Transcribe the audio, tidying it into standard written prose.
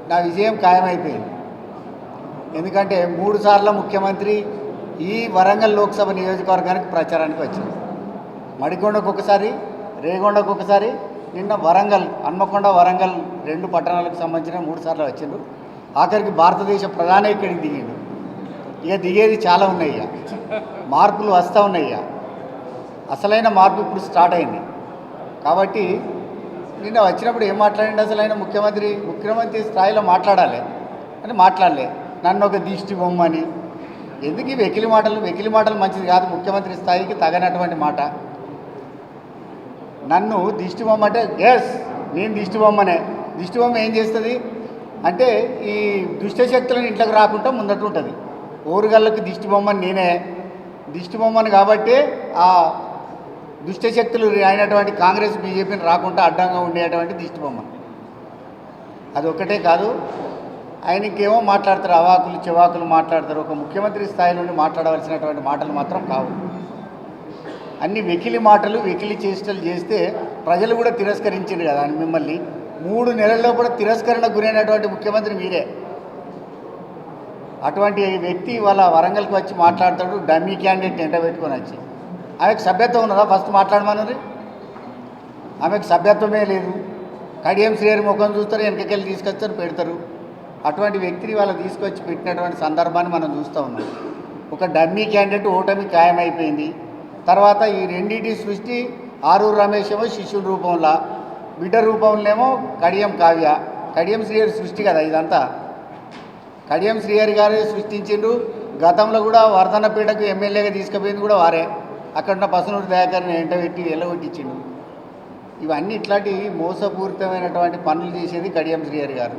నా విజయం ఖాయమైపోయింది. ఎందుకంటే 3 సార్ల ముఖ్యమంత్రి ఈ వరంగల్ లోక్సభ నియోజకవర్గానికి ప్రచారానికి వచ్చింది. మడికొండకు ఒకసారి, రేగొండకు ఒకసారి, నిన్న వరంగల్, హన్మకొండ వరంగల్ 2 పట్టణాలకు సంబంధించిన 3 సార్లు వచ్చిండు. ఆఖరికి భారతదేశ ప్రధాని ఇక్కడికి దిగిండు. ఇక దిగేది చాలా ఉన్నాయి, ఇక మార్పులు వస్తూ ఉన్నాయి. ఇక అసలైన మార్పు ఇప్పుడు స్టార్ట్ అయింది. కాబట్టి నిన్న వచ్చినప్పుడు ఏం మాట్లాడింది అసలైన ముఖ్యమంత్రి స్థాయిలో మాట్లాడాలి అని మాట్లాడలే. నన్ను ఒక దిష్టి బొమ్మని, ఎందుకు ఈ వెకిలి మాటలు మంచిది కాదు. ముఖ్యమంత్రి స్థాయికి తగనటువంటి మాట. నన్ను దిష్టి బొమ్మ అంటే ఎస్, నేను దిష్టి బొమ్మనే. దిష్టి బొమ్మ ఏం చేస్తుంది అంటే ఈ దుష్టశక్తులను ఇంట్లోకి రాకుండా ముందట ఉంటుంది. ఓరుగళ్ళకి దిష్టి బొమ్మని నేనే, దిష్టి బొమ్మని కాబట్టి ఆ దుష్టశక్తులు అయినటువంటి కాంగ్రెస్ బీజేపీని రాకుండా అడ్డంగా ఉండేటువంటి దిష్టి బొమ్మ. అది ఒక్కటే కాదు, ఆయనకేమో మాట్లాడతారు, అవాకులు చెవాకులు మాట్లాడతారు. ఒక ముఖ్యమంత్రి స్థాయి నుండి మాట్లాడవలసినటువంటి మాటలు మాత్రం కావు. అన్ని వెకిలి మాటలు, వెకిలి చేష్టలు చేస్తే ప్రజలు కూడా తిరస్కరించారు కదా అని మిమ్మల్ని. 3 నెలల్లో కూడా తిరస్కరణకు గురైనటువంటి ముఖ్యమంత్రి మీరే. అటువంటి వ్యక్తి వాళ్ళ వరంగల్కి వచ్చి మాట్లాడతాడు, డమ్మీ క్యాండిడేట్ ఎంట పెట్టుకొని వచ్చి. ఆమెకు సభ్యత్వం ఉన్నదా? ఫస్ట్ మాట్లాడమన్నది. ఆమెకు సభ్యత్వమే లేదు. కడియం శ్రీహరి ముఖం చూస్తారు, వెనకకెళ్ళి తీసుకొస్తారు, పెడతారు. అటువంటి వ్యక్తిని వాళ్ళు తీసుకొచ్చి పెట్టినటువంటి సందర్భాన్ని మనం చూస్తూ ఉన్నాం. ఒక డమ్మీ క్యాండిడేట్ ఓటమి ఖాయమైపోయింది. తర్వాత ఈ రెండింటి సృష్టి ఆరూరు రమేష్ ఏమో శిష్యుడి రూపంలో, బిడ్డ రూపంలోనేమో కడియం కావ్య. కడియం శ్రీహరి సృష్టి కదా ఇదంతా. కడియం శ్రీహరి గారే సృష్టించిండు. గతంలో కూడా వర్ధన్నపేటకు ఎమ్మెల్యేగా తీసుకుపోయింది కూడా వారే. అక్కడున్న పసునూరు దయాకర్ని ఎంటబెట్టి వెళ్ళగొట్టించిండు. ఇవన్నీ ఇట్లాంటి మోసపూరితమైనటువంటి పనులు చేసేది కడియం శ్రీహరి గారు.